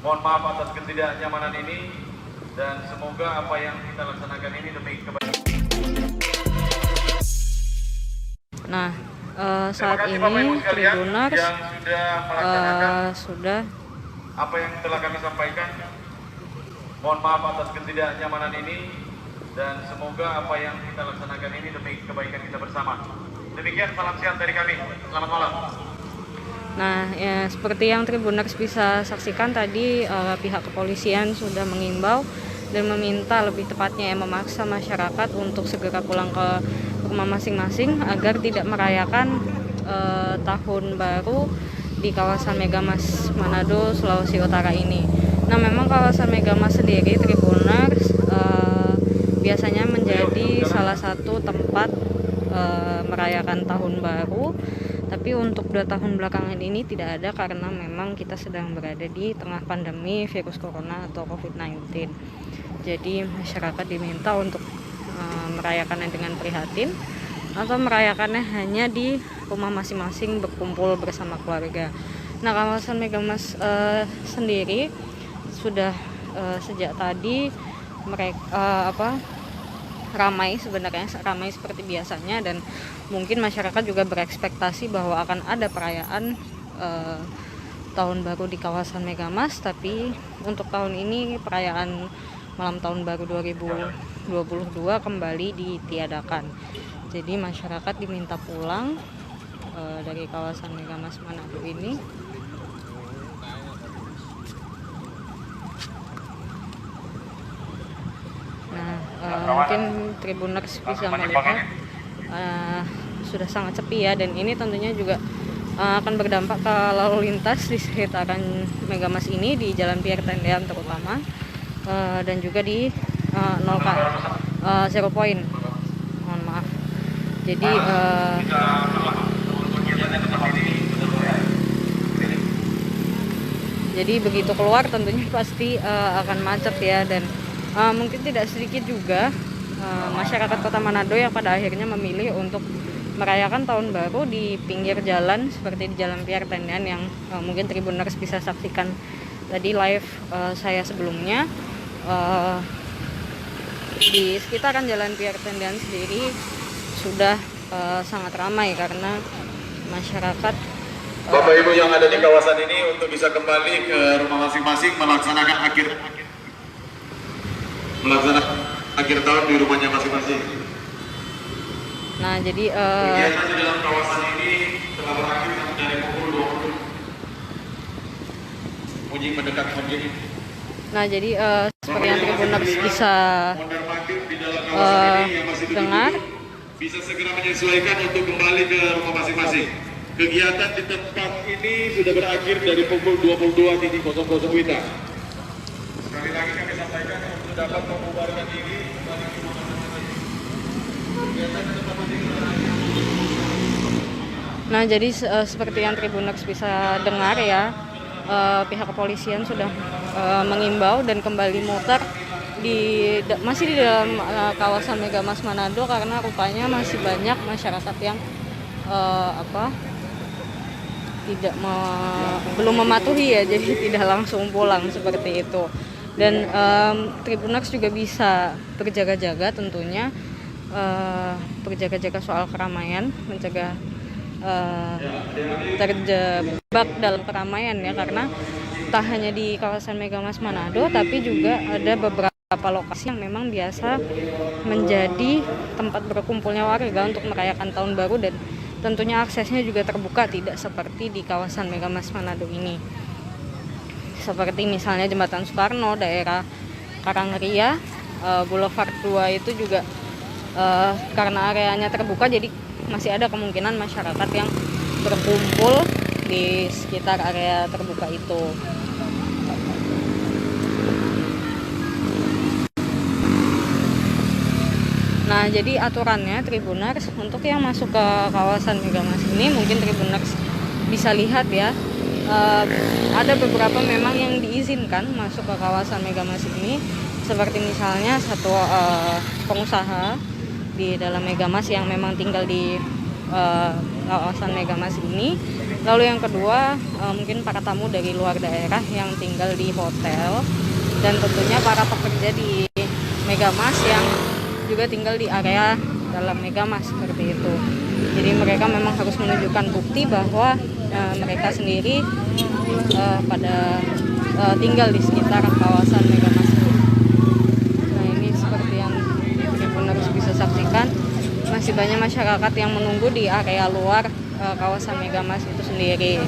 Mohon maaf atas ketidaknyamanan ini dan semoga apa yang kita laksanakan ini demi kebaikan. Nah, saat ini Tribuners sudah apa yang telah kami sampaikan. Mohon maaf atas ketidaknyamanan ini dan semoga apa yang kita laksanakan ini demi kebaikan kita bersama. Demikian salam sehat dari kami. Selamat malam. Nah, ya, seperti yang Tribuners bisa saksikan tadi, pihak kepolisian sudah mengimbau dan meminta, lebih tepatnya memaksa masyarakat untuk segera pulang ke rumah masing-masing agar tidak merayakan tahun baru di kawasan Megamas Manado, Sulawesi Utara ini. Nah, memang kawasan Megamas sendiri, Tribuners, biasanya menjadi salah satu tempat merayakan tahun baru. Tapi untuk 2 tahun belakangan ini tidak ada karena memang kita sedang berada di tengah pandemi virus corona atau COVID-19. Jadi masyarakat diminta untuk merayakannya dengan prihatin atau merayakannya hanya di rumah masing-masing berkumpul bersama keluarga. Nah, kawasan Megamas sendiri sudah sejak tadi mereka ramai, sebenarnya ramai seperti biasanya, dan mungkin masyarakat juga berekspektasi bahwa akan ada perayaan tahun baru di kawasan Megamas. Tapi untuk tahun ini perayaan malam tahun baru 2022 kembali ditiadakan. Jadi masyarakat diminta pulang dari kawasan Megamas Manado ini. Mungkin Tribuners bisa melihat sudah sangat sepi ya, dan ini tentunya juga akan berdampak ke lalu lintas di sekitaran Megamas ini, di Jalan Pierre Tendean terutama, dan juga di 0 point. Mohon maaf. Jadi begitu keluar tentunya pasti akan macet ya, dan mungkin tidak sedikit juga masyarakat Kota Manado yang pada akhirnya memilih untuk merayakan tahun baru di pinggir jalan seperti di Jalan Pierre Tendean yang mungkin Tribuners bisa saksikan tadi live saya sebelumnya. Di sekitaran Jalan Pierre Tendean sendiri sudah sangat ramai karena masyarakat Bapak Ibu yang ada di kawasan ini untuk bisa kembali ke rumah masing-masing melaksanakan akhir tahun di rumahnya masing-masing. Nah, jadi kegiatan di dalam kawasan ini telah berakhir dari pukul 20. Munyi mendekat munyi. Nah, jadi seperti yang Tribuners bisa dengar, bisa segera menyesuaikan untuk kembali ke rumah masing-masing. Kegiatan di tempat ini sudah berakhir dari pukul 22.00 WITA. Sekali lagi kami sampaikan untuk dapat membubarkan diri. Nah, jadi seperti yang Tribuners bisa dengar ya, pihak kepolisian sudah mengimbau dan kembali muter masih di dalam kawasan Megamas Manado karena rupanya masih banyak masyarakat yang belum mematuhi ya, jadi tidak langsung pulang seperti itu. Dan Tribuners juga bisa berjaga-jaga tentunya, berjaga-jaga soal keramaian, mencegah terjebak dalam keramaian ya, karena tak hanya di kawasan Megamas Manado tapi juga ada beberapa lokasi yang memang biasa menjadi tempat berkumpulnya warga untuk merayakan tahun baru, dan tentunya aksesnya juga terbuka, tidak seperti di kawasan Megamas Manado ini. Seperti misalnya Jembatan Soekarno, daerah Karangria, Boulevard 2 itu juga karena areanya terbuka, jadi masih ada kemungkinan masyarakat yang berkumpul di sekitar area terbuka itu. Nah, jadi aturannya Tribuners untuk yang masuk ke kawasan Megamas ini, mungkin Tribuners bisa lihat ya, ada beberapa memang yang diizinkan masuk ke kawasan Megamas ini, seperti misalnya satu pengusaha di dalam Megamas yang memang tinggal di kawasan Megamas ini. Lalu yang kedua, mungkin para tamu dari luar daerah yang tinggal di hotel, dan tentunya para pekerja di Megamas yang juga tinggal di area dalam Megamas seperti itu. Jadi mereka memang harus menunjukkan bukti bahwa mereka sendiri pada tinggal di sekitar kawasan Megamas ini. Nah, ini seperti yang Tribun harus bisa saksikan, masih banyak masyarakat yang menunggu di area luar kawasan Megamas itu sendiri.